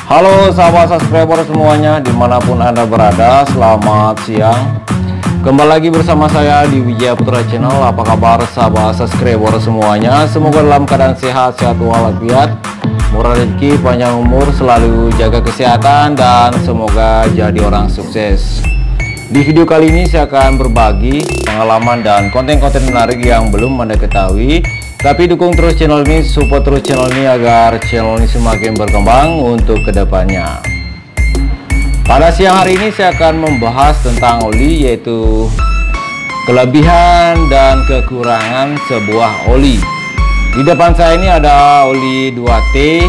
Halo sahabat subscriber semuanya, dimanapun Anda berada, selamat siang. Kembali lagi bersama saya di Wijaya Putra Channel. Apa kabar sahabat subscriber semuanya? Semoga dalam keadaan sehat walafiat, murah rezeki, panjang umur, selalu jaga kesehatan, dan semoga jadi orang sukses. Di video kali ini saya akan berbagi pengalaman dan konten-konten menarik yang belum Anda ketahui. Tapi dukung terus channel ini, support terus channel ini agar channel ini semakin berkembang untuk kedepannya. Pada siang hari ini saya akan membahas tentang oli, yaitu kelebihan dan kekurangan sebuah oli. Di depan saya ini ada oli 2T,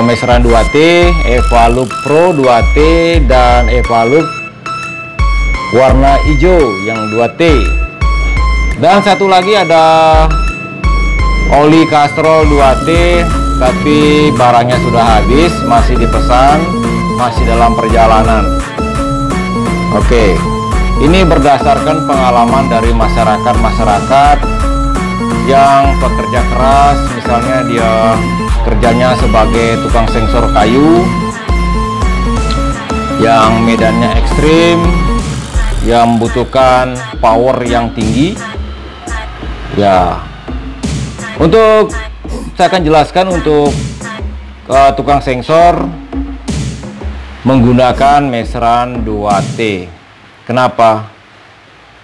meseran 2T, Evalup Pro 2T, dan Evalup warna hijau yang 2T. Dan satu lagi ada oli Castrol 2T, tapi barangnya sudah habis, masih dipesan, masih dalam perjalanan. Oke, ini berdasarkan pengalaman dari masyarakat yang pekerja keras. Misalnya dia kerjanya sebagai tukang sensor kayu yang medannya ekstrim, yang membutuhkan power yang tinggi. Ya, untuk saya akan jelaskan untuk tukang sensor menggunakan meseran 2T. Kenapa?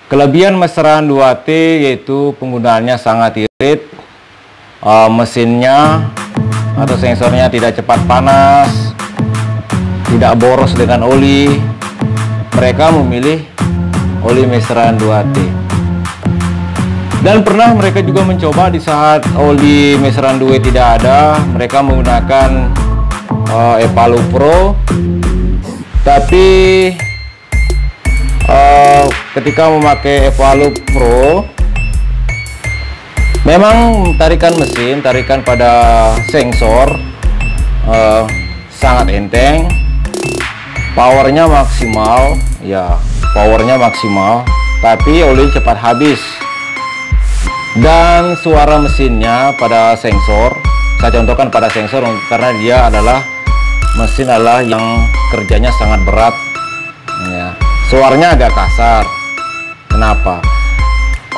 Kelebihan meseran 2T yaitu penggunaannya sangat irit, mesinnya atau sensornya tidak cepat panas, tidak boros dengan oli. Mereka memilih oli meseran 2T. Dan pernah mereka juga mencoba di saat oli meseran 2 tidak ada, mereka menggunakan Evalup Pro. Tapi ketika memakai Evalup Pro, memang tarikan mesin, tarikan pada sensor sangat enteng, powernya maksimal, ya powernya maksimal, tapi oli cepat habis. Dan suara mesinnya pada sensor, saya contohkan pada sensor karena dia adalah mesin yang kerjanya sangat berat, ya. Suaranya agak kasar. Kenapa?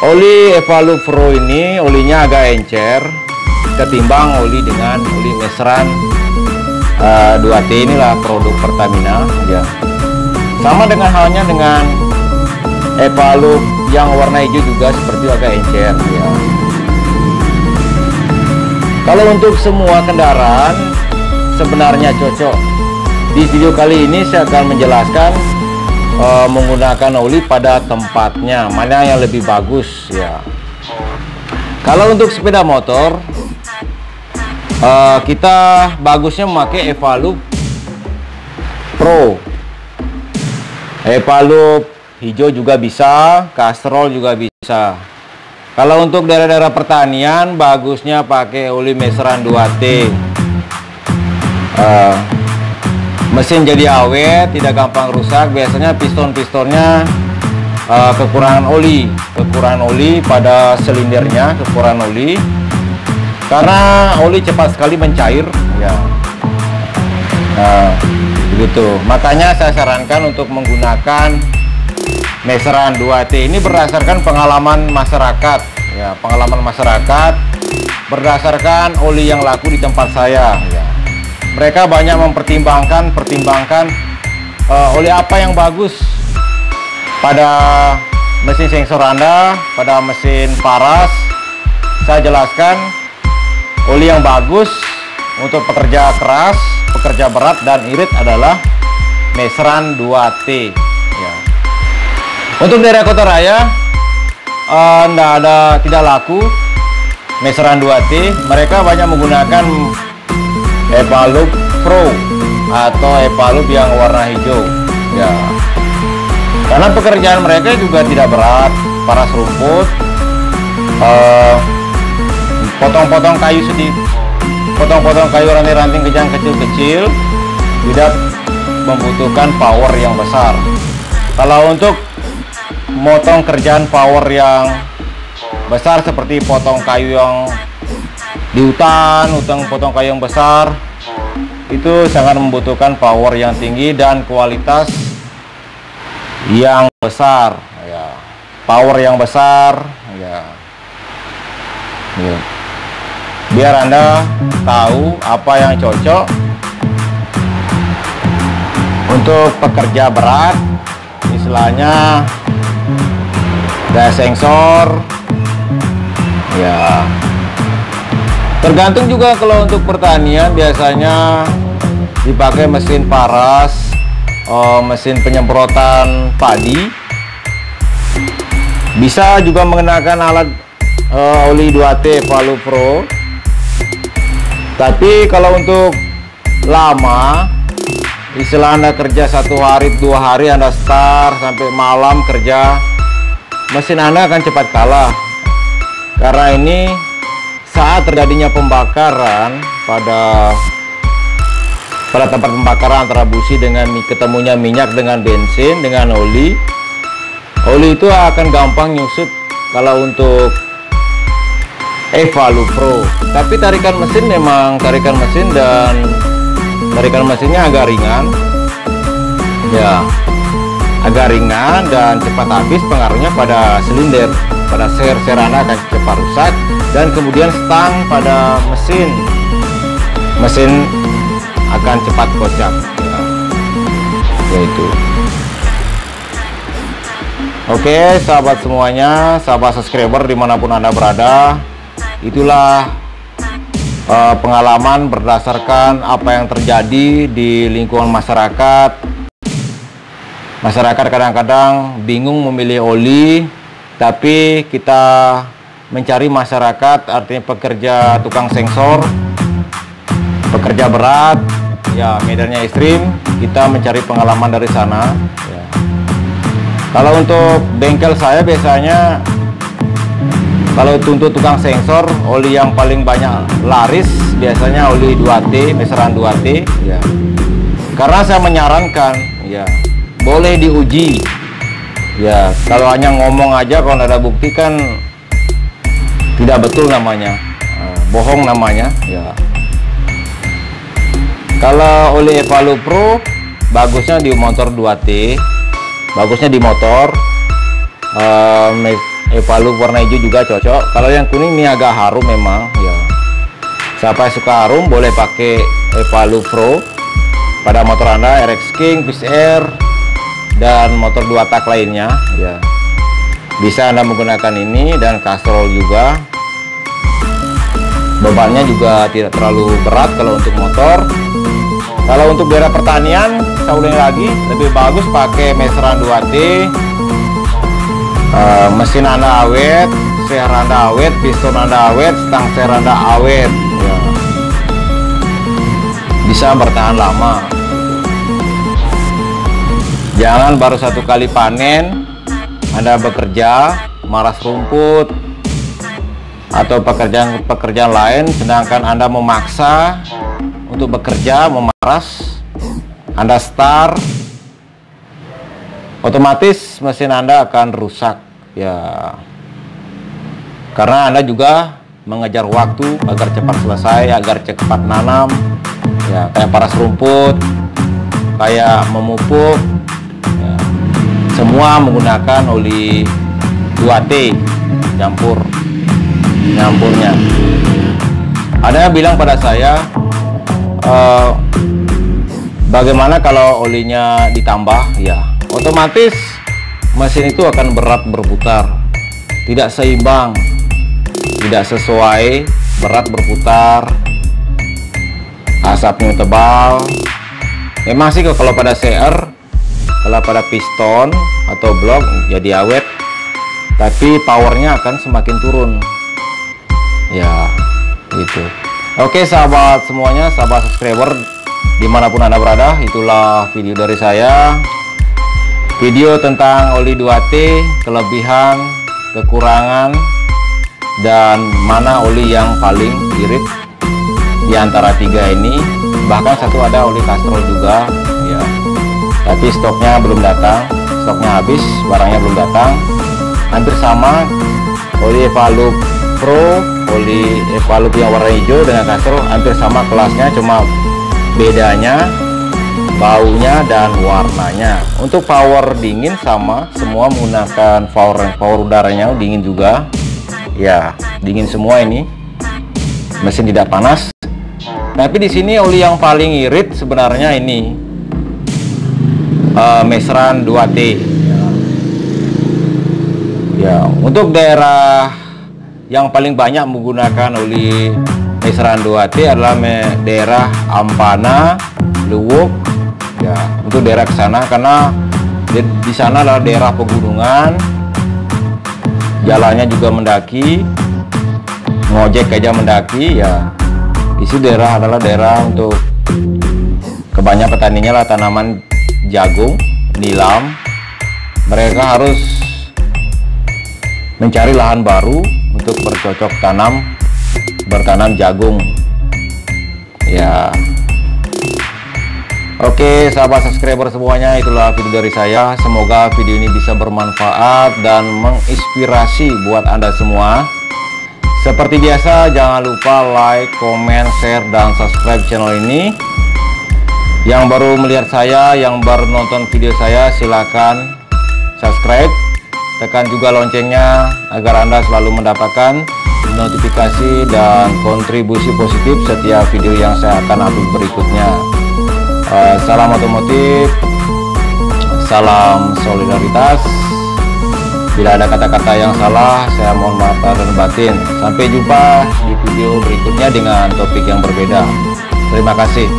Oli Evalup Pro ini olinya agak encer ketimbang oli dengan oli meseran 2T. Inilah produk Pertamina, ya. Sama dengan halnya dengan Evalup yang warna hijau juga seperti agak encer, ya. Kalau untuk semua kendaraan sebenarnya cocok. Di video kali ini saya akan menjelaskan menggunakan oli pada tempatnya, mana yang lebih bagus, ya. Kalau untuk sepeda motor, kita bagusnya memakai Evalup Pro. Evalup hijau juga bisa, Castrol juga bisa. Kalau untuk daerah-daerah pertanian, bagusnya pakai oli meseran 2T. Mesin jadi awet, tidak gampang rusak. Biasanya piston-pistonnya kekurangan oli pada silindernya, kekurangan oli. Karena oli cepat sekali mencair, ya. Begitu. Makanya saya sarankan untuk menggunakan meseran 2T. Ini berdasarkan pengalaman masyarakat, ya, pengalaman masyarakat berdasarkan oli yang laku di tempat saya, ya. Mereka banyak mempertimbangkan oli apa yang bagus pada mesin sensor Anda, pada mesin paras. Saya jelaskan oli yang bagus untuk pekerja keras, pekerja berat dan irit adalah meseran 2T, ya. Untuk daerah kota raya tidak laku meseran 2T. Mereka banyak menggunakan Evalup Pro atau Evalup yang warna hijau, ya. Karena pekerjaan mereka juga tidak berat, paras rumput, potong-potong kayu sedikit, potong-potong kayu ranting-ranting kejang kecil-kecil, tidak membutuhkan power yang besar. Kalau untuk motong kerjaan power yang besar seperti potong kayu yang di hutan, potong kayu yang besar, itu sangat membutuhkan power yang tinggi dan kualitas yang besar ya, power yang besar ya. Biar Anda tahu apa yang cocok untuk pekerja berat, istilahnya gas sensor ya. Tergantung juga, kalau untuk pertanian biasanya dipakai mesin paras, mesin penyemprotan padi. Bisa juga menggunakan alat oli 2T Evalu Pro. Tapi kalau untuk lama, istilah Anda kerja 1 hari 2 hari Anda start sampai malam kerja, mesin Anda akan cepat kalah. Karena ini saat terjadinya pembakaran pada tempat pembakaran antara busi dengan ketemunya minyak dengan bensin dengan oli itu akan gampang nyusut kalau untuk Evalu Pro. Tapi tarikan mesin memang tarikan mesin dan tarikan mesinnya agak ringan ya, agak ringan dan cepat habis. Pengaruhnya pada silinder, pada ser-ser Anda akan cepat rusak, dan kemudian stang pada mesin akan cepat kocak ya. Yaitu oke sahabat semuanya, sahabat subscriber dimanapun Anda berada, itulah pengalaman berdasarkan apa yang terjadi di lingkungan masyarakat. Masyarakat kadang-kadang bingung memilih oli, tapi kita mencari masyarakat, artinya pekerja tukang sensor, pekerja berat ya, medannya ekstrim, kita mencari pengalaman dari sana ya. Kalau untuk bengkel saya biasanya, kalau untuk tukang sensor, oli yang paling banyak laris biasanya oli 2T, meteran 2T ya. Karena saya menyarankan ya, boleh diuji ya. Kalau hanya ngomong aja, kalau ada bukti kan tidak betul namanya, bohong namanya ya. Kalau oli Evalu Pro bagusnya di motor 2T, bagusnya di motor. Evalu warna hijau juga cocok. Kalau yang kuning ini agak harum memang ya. Siapa yang suka harum boleh pakai Evalu Pro pada motor Anda, RX King, Fish Air, dan motor 2 tak lainnya ya. Bisa Anda menggunakan ini, dan Castrol juga. Bebannya juga tidak terlalu berat kalau untuk motor. Kalau untuk daerah pertanian, saya ulangi lagi, lebih bagus pakai meteran 2T. Mesin Anda awet, ser Anda awet, piston Anda awet, stang ser Anda awet ya. Bisa bertahan lama. Jangan baru 1 kali panen Anda bekerja maras rumput atau pekerjaan lain, sedangkan Anda memaksa untuk bekerja memaras, Anda start, otomatis mesin Anda akan rusak ya. Karena Anda juga mengejar waktu agar cepat selesai, agar cepat nanam ya, kayak paras rumput, kayak memupuk ya. Semua menggunakan oli 2T nyampurnya. Ada yang bilang pada saya, bagaimana kalau olinya ditambah ya, otomatis mesin itu akan berat berputar, tidak seimbang, tidak sesuai, berat berputar, asapnya tebal. Memang sih kalau pada CR, kalau pada piston atau blok jadi awet, tapi powernya akan semakin turun ya gitu. Oke sahabat semuanya, sahabat subscriber dimanapun Anda berada, itulah video dari saya, video tentang oli 2T, kelebihan, kekurangan, dan mana oli yang paling irit di antara 3 ini. Bahkan satu ada oli Castrol juga ya, tapi stoknya belum datang, stoknya habis, barangnya belum datang. Hampir sama oli Evalu Pro, oli Evalu yang warna hijau dengan Castrol hampir sama kelasnya, cuma bedanya baunya dan warnanya. Untuk power dingin sama, semua menggunakan power udaranya dingin juga. Ya, dingin semua ini. Mesin tidak panas. Tapi di sini oli yang paling irit sebenarnya ini Mesran 2T. Ya, untuk daerah yang paling banyak menggunakan oli Mesran 2T adalah daerah Ampana, Luwuk. Ya, untuk daerah ke sana karena di sana adalah daerah pegunungan, jalannya juga mendaki, ngojek aja mendaki. Ya, isi daerah adalah daerah untuk kebanyakan petaninya lah tanaman jagung, nilam. Mereka harus mencari lahan baru untuk bercocok bertanam jagung. Ya. Oke, sahabat subscriber semuanya, itulah video dari saya. Semoga video ini bisa bermanfaat dan menginspirasi buat Anda semua. Seperti biasa, jangan lupa like, comment, share, dan subscribe channel ini. Yang baru melihat saya, yang baru nonton video saya, silakan subscribe. Tekan juga loncengnya agar Anda selalu mendapatkan notifikasi dan kontribusi positif setiap video yang saya akan upload berikutnya. Salam otomotif, salam solidaritas. Bila ada kata-kata yang salah, saya mohon maaf lahir dan batin. Sampai jumpa di video berikutnya dengan topik yang berbeda. Terima kasih.